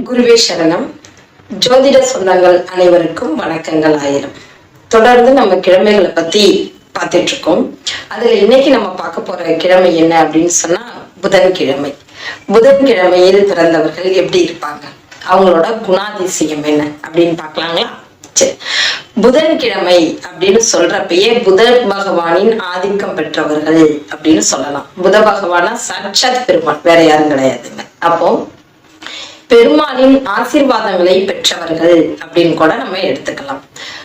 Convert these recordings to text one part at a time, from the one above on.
குருவே சரணம். ஜோதிட சொந்தங்கள் அனைவருக்கும் வணக்கங்கள் ஆயிரம். தொடர்ந்து நம்ம கிழமைகளை பத்தி பார்த்துட்டு இருக்கோம். அதுல இன்னைக்கு நம்ம பார்க்க போற கிழமை என்ன அப்படின்னு சொன்னா புதன்கிழமை. புதன்கிழமையில் பிறந்தவர்கள் எப்படி இருப்பாங்க, அவங்களோட குணாதிசயம் என்ன அப்படின்னு பார்க்கலாங்களா? சரி, புதன்கிழமை அப்படின்னு சொல்றப்பயே புத பகவானின் ஆதிக்கம் பெற்றவர்கள் அப்படின்னு சொல்லலாம். புத பகவானா சாட்சாத் பெருமாள், வேற யாரும் கிடையாதுங்க. அப்போ பெருமாளின் ஆசீர்வாதங்களை பெற்றவர்கள் அப்படின்னு கூட நம்ம எடுத்துக்கலாம்.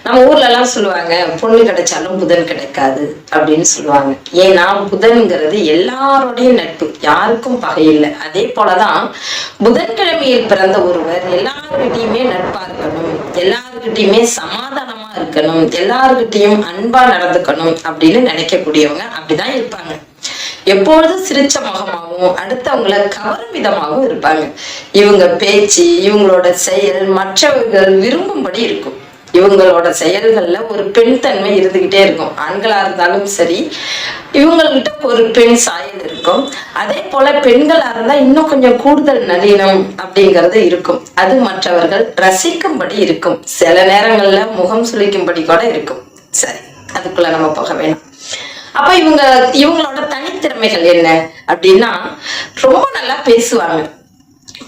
நம்ம ஊர்ல எல்லாம் சொல்லுவாங்க, பொண்ணு கிடைச்சாலும் புதன் கிடைக்காது அப்படின்னு சொல்லுவாங்க. ஏன்னா புதன்கிறது எல்லாருடைய நட்பு, யாருக்கும் பகை இல்லை. அதே போலதான் புதன்கிழமையில் பிறந்த ஒருவர் எல்லாருக்கிட்டையுமே நட்பா இருக்கணும், எல்லாருக்கிட்டையுமே சமாதானமா இருக்கணும், எல்லாருக்கிட்டையும் அன்பா நடந்துக்கணும் அப்படின்னு நினைக்கக்கூடியவங்க அப்படிதான் இருப்பாங்க. எப்பொழுதும் சிரிச்ச முகமாகவும் அடுத்தவங்களை கவரும் விதமாகவும் இருப்பாங்க. இவங்க பேச்சு, இவங்களோட செயல் மற்றவர்கள் விரும்பும்படி இருக்கும். இவங்களோட செயல்கள்ல ஒரு பெண் தன்மை இருந்துகிட்டே இருக்கும். ஆண்களா இருந்தாலும் சரி, இவங்ககிட்ட ஒரு பெண் சாயல் இருக்கும். அதே போல பெண்களா இருந்தா இன்னும் கொஞ்சம் கூடுதல் நளினம் அப்படிங்கிறது இருக்கும். அது மற்றவர்கள் ரசிக்கும்படி இருக்கும். சில நேரங்கள்ல முகம் சுளிக்கும்படி கூட இருக்கும். சரி, அதுக்குள்ள நம்ம போக வேணாம். அப்ப இவங்களோட தனித்திறமைகள் என்ன அப்படின்னா, ரொம்ப நல்லா பேசுவாங்க,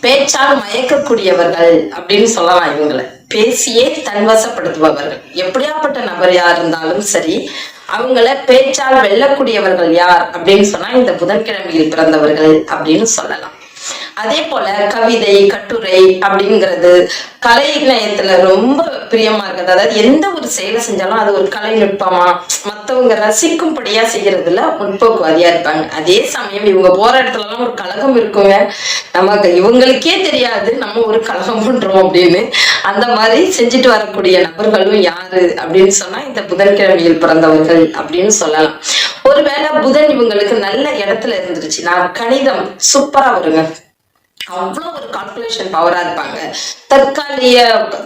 பேச்சால் மயக்கக்கூடியவர்கள் அப்படின்னு சொல்லலாம். இவங்களை பேசியே தன்வசப்படுத்துபவர்கள். எப்படியாப்பட்ட நபரையா இருந்தாலும் சரி, அவங்கள பேச்சால் வெல்லக்கூடியவர்கள் யார் அப்படின்னு சொன்னா இந்த புதன்கிழமையில் பிறந்தவர்கள் அப்படின்னு சொல்லலாம். அதே போல கவிதை, கட்டுரை அப்படிங்கிறது கலை நயத்துல ரொம்ப பிரியமா இருக்கிறது. அதாவது எந்த ஒரு செயலை செஞ்சாலும் அது ஒரு கலைநுட்பமா மத்தவங்க ரசிக்கும்படியா செய்யறதுல முற்போக்குவாதியா இருப்பாங்க. அதே சமயம் இவங்க போற இடத்துல எல்லாம் ஒரு கழகம் இருக்குங்க. நமக்கு இவங்களுக்கே தெரியாது நம்ம ஒரு கழகம் பண்றோம் அப்படின்னு. அந்த மாதிரி செஞ்சுட்டு வரக்கூடிய நபர்களும் யாரு அப்படின்னு சொன்னா இந்த புதன்கிழமையில் பிறந்தவர்கள் அப்படின்னு சொல்லலாம். ஒருவேளை புதன் இவங்களுக்கு நல்ல இடத்துல இருந்துருச்சுன்னா கணிதம் சூப்பரா வருங்க. அவ்வளவு ஒரு கால்குலேஷன் பவரா இருப்பாங்க. தற்காலிக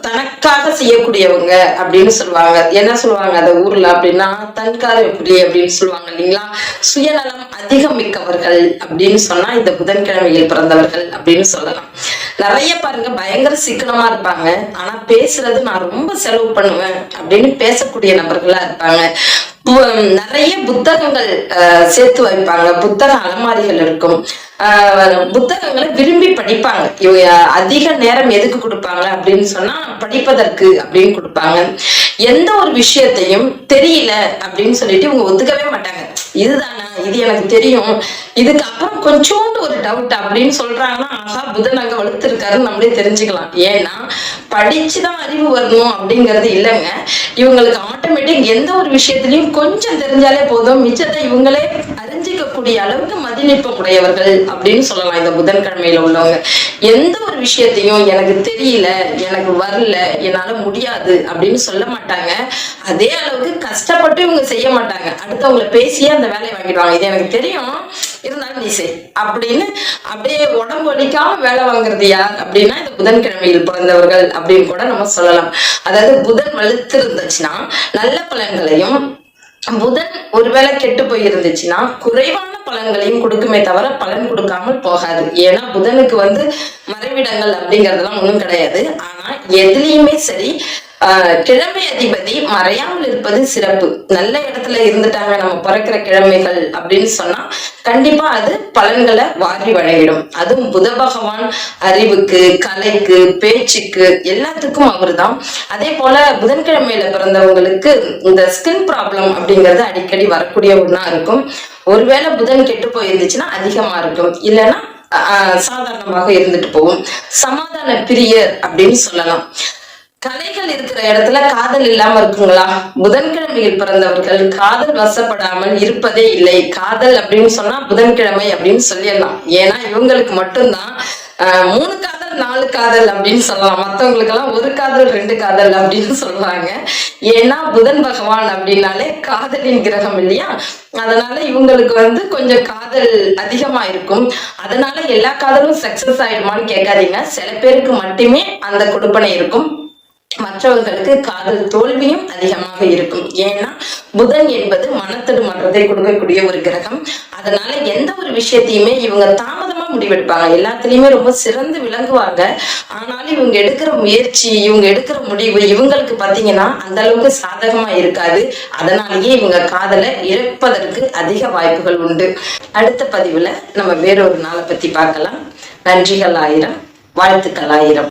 தனக்காக செய்யக்கூடியவங்க அப்படின்னு சொல்லுவாங்க. என்ன சொல்லுவாங்க அந்த ஊர்ல அப்படின்னா, தன்காரியப்புரி அப்படின்னு சொல்லுவாங்க இல்லைங்களா? சுயநலம் அதிகம் மிக்கவர்கள் அப்படின்னு சொன்னா இந்த புதன்கிழமையில் பிறந்தவர்கள் அப்படின்னு சொல்லலாம். நிறைய பாருங்க, பயங்கர சிக்கனமா இருப்பாங்க. ஆனா பேசுறது நான் ரொம்ப செலவு பண்ணுவேன் அப்படின்னு பேசக்கூடிய நபர்களா இருப்பாங்க. நிறைய புத்தகங்கள் சேர்த்து வைப்பாங்க. புத்தக அலமாரிகள் இருக்கும். புத்தகங்களை விரும்பி படிப்பாங்க. அதிக நேரம் எதுக்கு கொடுப்பாங்க அப்படின்னு சொன்னா படிப்பதற்கு அப்படின்னு கொடுப்பாங்க. எந்த ஒரு விஷயத்தையும் தெரியல அப்படின்னு சொல்லிட்டு இவங்க ஒத்துக்கவே மாட்டாங்க. இதுதானா, இது எனக்கு தெரியும், இதுக்கு அப்புறம் கொஞ்சோண்டு ஒரு டவுட் அப்படின்னு சொல்றாங்கன்னா, ஆஹா புதன் அங்க வலுத்திருக்காருன்னு நம்மளே தெரிஞ்சுக்கலாம். ஏன்னா படிச்சுதான் அறிவு வரணும் அப்படிங்கிறது இல்லைங்க. இவங்களுக்கு ஆட்டோமேட்டிக் எந்த ஒரு விஷயத்திலையும் கொஞ்சம் தெரிஞ்சாலே போதும், மிச்சத்தை இவங்களே அறிஞ்சிக்கக்கூடிய அளவுக்கு மதிநுட்பம் உடையவர்கள் அப்படின்னு சொல்லலாம். இந்த புதன்கிழமையில உள்ளவங்க எந்த ஒரு விஷயத்தையும் எனக்கு தெரியல, எனக்கு வரல, என்னால முடியாது அப்படின்னு சொல்ல மாட்டாங்க. அதே அளவுக்கு கஷ்டப்பட்டு இவங்க செய்ய மாட்டாங்க. அடுத்தவங்களை பேசியே அந்த வேலையை வாங்கிடுவாங்க. இது எனக்கு தெரியும், இருந்தாலும் நீ செய் அப்படின்னு அப்படியே உடம்பு வலிக்காம வேலை வாங்குறது யார் அப்படின்னா இந்த புதன்கிழமையில் பிறந்தவர்கள் அப்படின்னு கூட நம்ம சொல்லலாம். அதாவது புதன் வலுத்து இருந்துச்சுன்னா நல்ல பலன்களையும், புதன் ஒருவேளை கெட்டு போயிருந்துச்சுன்னா குறைவான பலன்களையும் கொடுக்குமே தவிர பலன் கொடுக்காமல் போகாது. ஏன்னா புதனுக்கு மறைவிடங்கள் அப்படிங்கறதெல்லாம் ஒண்ணும் கிடையாது. ஆனா எதுலயுமே சரி, கிழமை அதிபதி மறையாமல் இருப்பது சிறப்பு. நல்ல இடத்துல இருந்துட்டாங்க நம்ம பிறக்கிற கிழமைகள் அப்படின்னு சொன்னா கண்டிப்பா அது பலன்களை வாரி வழங்கிடும். அதுவும் புத பகவான் அறிவுக்கு, கலைக்கு, பேச்சுக்கு எல்லாத்துக்கும் அவரு தான். அதே போல புதன்கிழமையில பிறந்தவங்களுக்கு இந்த ஸ்கின் ப்ராப்ளம் அப்படிங்கிறது அடிக்கடி வரக்கூடிய ஒண்ணா இருக்கும். ஒருவேளை புதன் கெட்டு போயிருந்துச்சுன்னா அதிகமா இருக்கும், இல்லைன்னா சாதாரணமாக இருந்துட்டு போகும். சமாதான பிரியர் அப்படின்னு சொல்லலாம். கலைகள் இருக்கிற இடத்துல காதல் இல்லாம இருக்குங்களா? புதன்கிழமையில் பிறந்தவர்கள் காதல் வசப்படாமல் இருப்பதே இல்லை. காதல் அப்படின்னு சொன்னா புதன்கிழமை அப்படின்னு சொல்லிடலாம். ஏன்னா இவங்களுக்கு மட்டும்தான் 3 காதல் 4 காதல் அப்படின்னு சொல்லலாம். மற்றவங்களுக்கு எல்லாம் 1 காதல் 2 காதல் அப்படின்னு சொல்லுவாங்க. ஏன்னா புதன் பகவான் அப்படின்னாலே காதலின் கிரகம் இல்லையா? அதனால இவங்களுக்கு கொஞ்சம் காதல் அதிகமா இருக்கும். அதனால எல்லா காதலும் சக்சஸ் ஆயிடுமான்னு கேட்காதீங்க. சில பேருக்கு மட்டுமே அந்த கொடுப்பனை இருக்கும், மற்றவர்களுக்கு காதல் தோல்வியும் அதிகமாக இருக்கும். ஏன்னா புதன் என்பது மனத்தடு மாற்றத்தை கொடுக்கக்கூடிய ஒரு கிரகம். அதனால எந்த ஒரு விஷயத்தையுமே இவங்க தாமதமா முடிவெடுப்பாங்க, எல்லாத்துலயுமே ரொம்ப சிறந்து விளங்குவாங்க. ஆனாலும் இவங்க எடுக்கிற முயற்சி, இவங்க எடுக்கிற முடிவு இவங்களுக்கு பாத்தீங்கன்னா அந்த அளவுக்கு சாதகமா இருக்காது. அதனாலேயே இவங்க காதலை இழப்பதற்கு அதிக வாய்ப்புகள் உண்டு. அடுத்த பதிவுல நம்ம வேறொரு நாளை பத்தி பார்க்கலாம். நன்றிகள் ஆயிரம், வாழ்த்துக்கள் ஆயிரம்.